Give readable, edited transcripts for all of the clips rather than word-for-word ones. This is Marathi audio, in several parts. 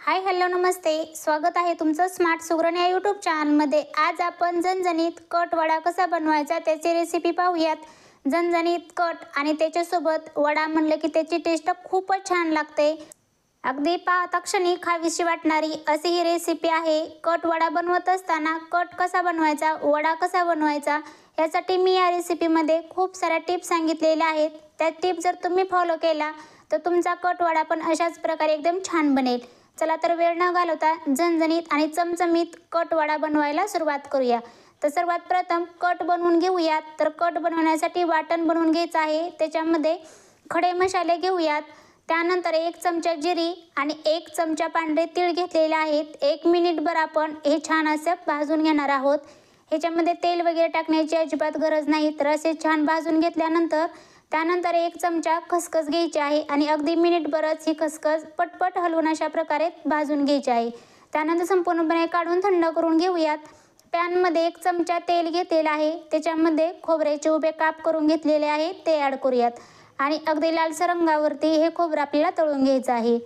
हाय हॅलो नमस्ते, स्वागत आहे तुमचं स्मार्ट सुगरण या यूट्यूब चॅनलमध्ये। आज आपण झणझणीत कट वडा कसा बनवायचा त्याची रेसिपी पाहूयात। झणझणीत कट आणि त्याच्यासोबत वडा म्हणलं की त्याची टेस्ट खूपच छान लागते। अगदी पाहता क्षणी खावीशी वाटणारी अशी ही रेसिपी आहे। कट वडा बनवत असताना कट कसा बनवायचा, वडा कसा बनवायचा यासाठी मी या रेसिपीमध्ये खूप साऱ्या टिप्स सांगितलेल्या आहेत। त्या टिप्स जर तुम्ही फॉलो केला तर तुमचा कट वडा पण अशाच प्रकारे एकदम छान बनेल। चला तर वेळ न घालवता झणझणीत आणि चमचमीत कट वडा बनवायला सुरुवात करूया। तर सर्वात प्रथम कट बनवून घेऊयात। तर कट बनवण्यासाठी वाटण बनवून घ्यायचं आहे। त्याच्यामध्ये खडे मसाले घेऊयात। त्यानंतर 1 चमचा जिरी आणि 1 चमचा पांढरे तीळ घेतलेले आहेत। 1 मिनिटभर आपण हे छान असं भाजून घेणार आहोत। ह्याच्यामध्ये तेल वगैरे टाकण्याची अजिबात गरज नाही। तर असे छान भाजून घेतल्यानंतर त्यानंतर 1 चमचा खसखस घ्यायची आहे आणि अगदी मिनिटभरच ही खसखस पटपट हलवून अशा प्रकारे भाजून घ्यायची आहे। त्यानंतर संपूर्णपणे काढून थंड करून घेऊयात। पॅनमध्ये 1 चमचा तेल घेतलेला आहे। त्याच्यामध्ये खोबऱ्याचे उभे काप करून घेतलेले आहेत ते ॲड करूयात आणि अगदी लालसर रंगावरती हे खोबरं आपल्याला तळून घ्यायचं आहे।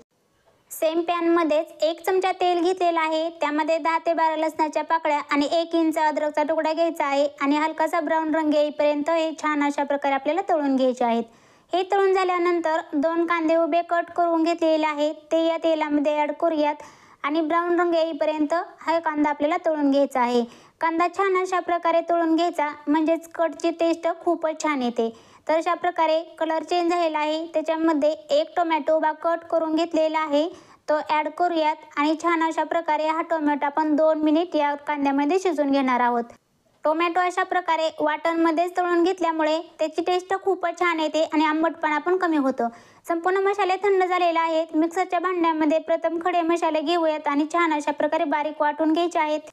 सेम पॅनमध्येच 1 चमचा तेल घेतलेला आहे। त्यामध्ये 10 ते 12 लसणाच्या पाकळ्या आणि 1 इंच अद्रकचा तुकडा घ्यायचा आहे आणि हलकासा ब्राऊन रंग येईपर्यंत हे छान अशा प्रकारे आपल्याला तळून घ्यायचे आहेत। हे तळून झाल्यानंतर 2 कांदे उभे कट करून घेतलेले आहेत ते या तेलामध्ये ॲड करूयात आणि ब्राऊन रंग येईपर्यंत हा कांदा आपल्याला तळून घ्यायचा आहे। कांदा छान अशा प्रकारे तळून घ्यायचा म्हणजेच कटची टेस्ट खूपच छान येते। तर अशा प्रकारे कलर चेंज झालेला आहे। त्याच्यामध्ये 1 टोमॅटो उभा कट करून घेतलेला आहे तो ॲड करूयात आणि छान अशा प्रकारे हा टोमॅटो आपण 2 मिनिट या कांद्यामध्ये शिजवून घेणार आहोत। टोमॅटो अशा प्रकारे वाटणमध्येच तळून घेतल्यामुळे त्याची टेस्ट खूपच छान येते आणि आंबटपणा पण कमी होतो। संपूर्ण मसाले थंड झालेले आहेत। मिक्सरच्या भांड्यामध्ये प्रथम खडे मसाले घेऊयात आणि छान अशा प्रकारे बारीक वाटून घ्यायचे आहेत।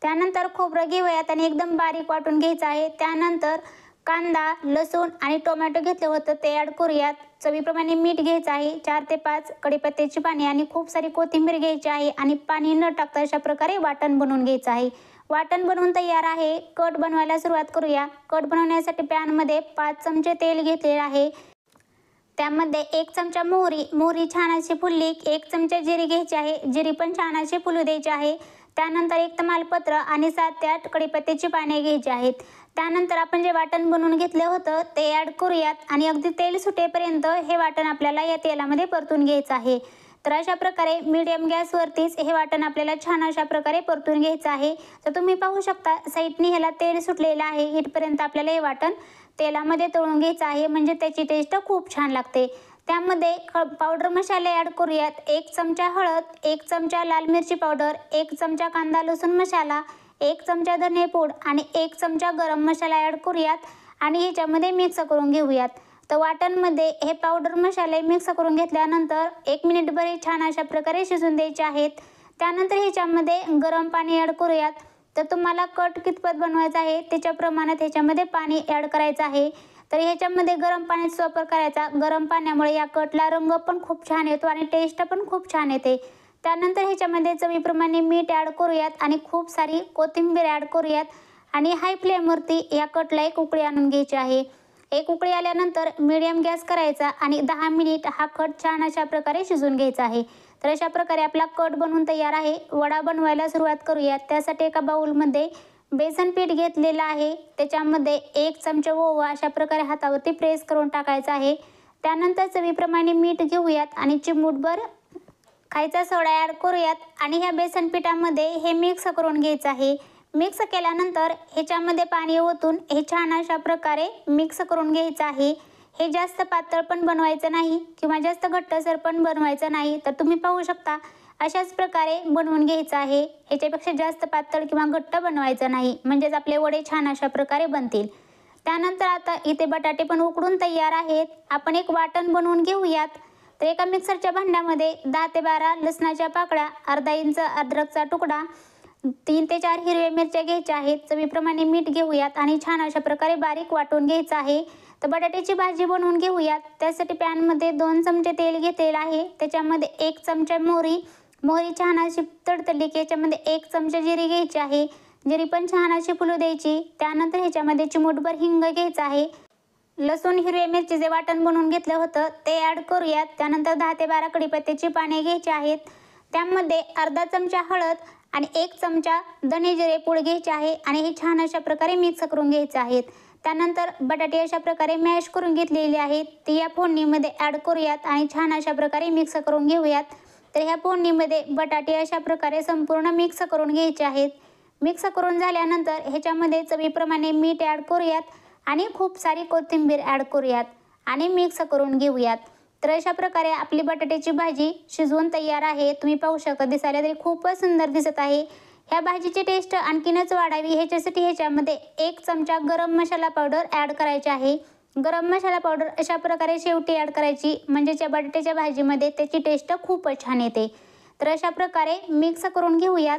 त्यानंतर खोबरं घेऊयात आणि एकदम बारीक वाटून घ्यायचं आहे। त्यानंतर कांदा, लसूण आणि टोमॅटो घेतलं होतं ते ॲड करूयात। चवीप्रमाणे मीठ घ्यायचं आहे। 4 ते 5 कढीपत्त्याची पाने आणि खूप सारी कोथिंबीर घ्यायची आहे आणि पाणी न टाकता अशा प्रकारे वाटण बनवून घ्यायचं आहे। वाटण बनवून तयार आहे। कट बनवायला सुरुवात करूया। कट बनवण्यासाठी पॅनमध्ये 5 चमचे तेल घेतलेले आहे। त्यामध्ये 1 चमचा मोहरी छान अशी फुलली। 1 चमचा जिरी घ्यायची आहे। जिरी पण छान अशी फुलू द्यायची आहे। त्यानंतर 1 तमालपत्र आणि 7 ते 8 कढीपत्त्याची पाने घ्यायची आहेत। त्यानंतर आपण जे वाटण बनवून घेतलं होतं ते ॲड करूयात आणि अगदी तेल सुटेपर्यंत हे वाटण आपल्याला या तेलामध्ये परतून घ्यायचं आहे। तर अशा प्रकारे मीडियम गॅसवरतीच हे वाटण आपल्याला छान अशा प्रकारे परतून घ्यायचं आहे। तर तुम्ही पाहू शकता साईडने ह्याला तेल सुटलेलं आहे। इथपर्यंत आपल्याला हे वाटण तेलामध्ये तळून घ्यायचं आहे म्हणजे त्याची टेस्ट खूप छान लागते। त्यामध्ये पावडर मसाले ॲड करूयात। 1 चमचा हळद, 1 चमचा लाल मिरची पावडर, 1 चमचा कांदा लसूण मसाला, 1 चमचा धनेपूड आणि 1 चमचा गरम मसाला ॲड करूयात आणि ह्याच्यामध्ये मिक्स करून घेऊयात। तर वाटणमध्ये हे पावडर मसाले मिक्स करून घेतल्यानंतर 1 मिनिटभर हे छान अशा प्रकारे शिजून द्यायचे आहेत। त्यानंतर ह्याच्यामध्ये गरम पाणी ॲड करूयात। तर तुम्हाला कट कितपत बनवायचा आहे त्याच्या प्रमाणात ह्याच्यामध्ये पाणी ॲड करायचं आहे। तर ह्याच्यामध्ये गरम पाण्याचा वापर करायचा। गरम पाण्यामुळे या कटला रंग पण खूप छान येतो आणि टेस्ट पण खूप छान येते। त्यानंतर ह्याच्यामध्ये चवीप्रमाणे मीठ ॲड करूयात आणि खूप सारी कोथिंबीर ॲड करूयात आणि हाय फ्लेमवरती या कटला एक उकळी आणून घ्यायची आहे। एक उकळी आल्यानंतर मीडियम गॅस करायचा आणि 10 मिनिट हा कट छान अशा प्रकारे शिजवून घ्यायचा आहे। तर अशा प्रकारे आपला कट बनवून तयार आहे। वडा बनवायला सुरुवात करूयात। त्यासाठी एका बाउलमध्ये बेसन पीठ घेतलेलं आहे। त्याच्यामध्ये 1 चमचा ओवा अशा प्रकारे हातावरती प्रेस करून टाकायचा आहे। त्यानंतर चवीप्रमाणे मीठ घेऊयात आणि चिमूटभर खायचा सोडा ॲड करूयात आणि ह्या बेसन पिठामध्ये हे मिक्स करून घ्यायचं आहे। मिक्स केल्यानंतर ह्याच्यामध्ये पाणी ओतून हे छान अशा प्रकारे मिक्स करून घ्यायचं आहे। हे जास्त पातळ पण बनवायचं नाही किंवा जास्त घट्टसर पण बनवायचं नाही। तर तुम्ही पाहू शकता अशाच प्रकारे बनवून घ्यायचं आहे। ह्याच्यापेक्षा जास्त पातळ किंवा घट्ट बनवायचं नाही म्हणजेच आपले वडे छान अशा प्रकारे बनतील। त्यानंतर आता इथे बटाटे पण उकडून तयार आहेत। आपण एक वाटण बनवून घेऊयात। तर एका मिक्सरच्या भांड्यामध्ये 10 ते 12 लसणाच्या पाकळ्या, अर्धा इंच अद्रकचा तुकडा, 3 ते 4 हिरव्या मिरच्या घ्यायच्या आहेत। चवीप्रमाणे मीठ घेऊयात आणि छान अशा प्रकारे बारीक वाटून घ्यायचं आहे। तर बटाट्याची भाजी बनवून घेऊयात। त्यासाठी पॅनमध्ये 2 चमचे तेल घेतलेलं आहे। त्याच्यामध्ये 1 चमचा मोहरी छान अशी तडतडली की याच्यामध्ये 1 चमचा जिरी घ्यायची आहे। जिरी पण छान अशी फुलू द्यायची। त्यानंतर ह्याच्यामध्ये चिमूटभर हिंग घ्यायचं आहे। लसूण हिरव्या मिरची जे वाटण बनवून घेतलं होतं ते ॲड करूयात। त्यानंतर 10 ते 12 कढीपत्त्याची पाने घ्यायची आहेत। त्यामध्ये अर्धा चमचा हळद आणि 1 चमचा धने जिरे पूड घ्यायचे आहे आणि हे छान अशा प्रकारे मिक्स करून घ्यायचे आहेत। त्यानंतर बटाटे अशा प्रकारे मॅश करून घेतलेले आहेत ती या फोडणीमध्ये ॲड करूयात आणि छान अशा प्रकारे मिक्स करून घेऊयात। तर ह्या फोडणीमध्ये बटाटे अशा प्रकारे संपूर्ण मिक्स करून घ्यायचे आहेत। मिक्स करून झाल्यानंतर ह्याच्यामध्ये चवीप्रमाणे मीठ ॲड करूयात आणि खूप सारी कोथिंबीर ॲड करूयात आणि मिक्स करून घेऊयात। तर अशा प्रकारे आपली बटाट्याची भाजी शिजवून तयार आहे। तुम्ही पाहू शकता दिसायला तरी खूपच सुंदर दिसत आहे। ह्या भाजीची टेस्ट आणखीनच वाढावी ह्याच्यासाठी ह्याच्यामध्ये 1 चमचा गरम मसाला पावडर ॲड करायची आहे। गरम मसाला पावडर अशा प्रकारे शेवटी ॲड करायची म्हणजे त्या बटाट्याच्या भाजीमध्ये त्याची टेस्ट खूपच छान येते। तर अशा प्रकारे मिक्स करून घेऊयात।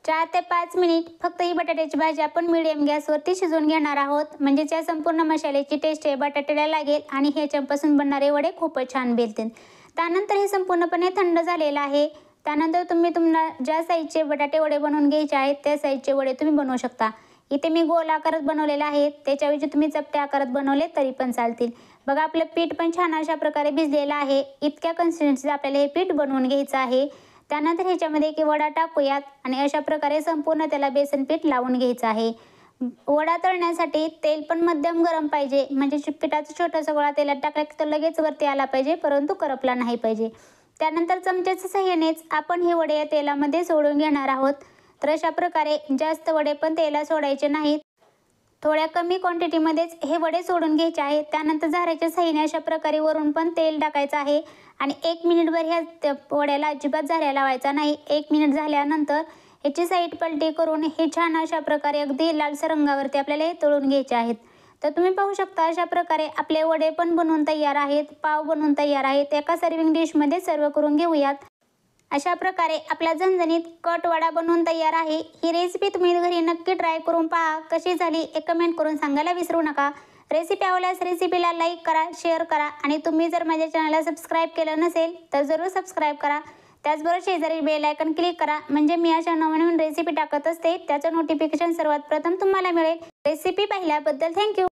4 ते 5 मिनिट फक्त ही बटाट्याची भाजी आपण मिडियम गॅसवरती शिजवून घेणार आहोत म्हणजे त्या संपूर्ण मसाल्याची टेस्ट हे बटाट्याला लागेल आणि ह्याच्यापासून बनणारे वडे खूपच छान भेटतील। त्यानंतर हे संपूर्णपणे थंड झालेलं आहे। त्यानंतर तुम्हाला ज्या साईजचे बटाटे वडे बनवून घ्यायचे आहेत त्या साईजचे वडे तुम्ही बनवू शकता। इथे मी गोल आकारात बनवलेले आहेत, त्याच्याऐवजी तुम्ही चपट्या आकारात बनवले तरी पण चालतील। बघा आपलं पीठ पण छान अशा प्रकारे भिजलेलं आहे। इतक्या कन्सिस्टन्सीचं आपल्याला हे पीठ बनवून घ्यायचं आहे। त्यानंतर ह्याच्यामध्ये एक वडा टाकूयात आणि अशा प्रकारे संपूर्ण त्याला बेसन पीठ लावून घ्यायचं आहे। वडा तळण्यासाठी तेल पण मध्यम गरम पाहिजे म्हणजे पिठाचा छोटासा गोळा तेलात टाकला की तो लगेच वरती आला पाहिजे परंतु करपला नाही पाहिजे। त्यानंतर चमच्याच्या सहाय्यानेच आपण हे वडे या तेलामध्ये सोडून घेणार आहोत। तर अशा प्रकारे जास्त वडे पण तेलात सोडायचे नाहीत, थोड्या कमी क्वांटिटीमध्येच हे वडे सोडून घ्यायचे आहेत। त्यानंतर झाऱ्याच्या सहाय्याने अशा प्रकारे वरून पण तेल टाकायचं आहे आणि 1 मिनिटभर ह्या वड्याला अजिबात झाऱ्या लावायचा नाही। 1 मिनिट झाल्यानंतर ह्याची साईड पलटी करून हे छान अशा प्रकारे अगदी लालसर रंगावरती आपल्याला हे तळून घ्यायचे आहेत। तर तुम्ही पाहू शकता अशा प्रकारे आपले वडे पण बनवून तयार आहेत, पाव बनवून तयार आहेत। एका सर्विंग डिशमध्ये सर्व करून घेऊयात। अशा प्रकारे आपला झणझणीत कट वडा बनवून तयार आहे। ही रेसिपी तुम्ही घरी नक्की ट्राय करून पहा, कशी झाली एक कमेंट करून सांगायला विसरू नका। रेसिपी आवडल्यास रेसिपीला लाईक करा, शेअर करा आणि तुम्ही जर माझ्या चॅनलला सबस्क्राईब केलं नसेल तर जरूर सबस्क्राईब करा। त्याचबरोबर शेजारी बेल आयकॉन क्लिक करा म्हणजे मी अशा नवीन रेसिपी टाकत असते त्याचं नोटिफिकेशन सर्वात प्रथम तुम्हाला मिळेल। रेसिपी पाहिल्याबद्दल थँक्यू।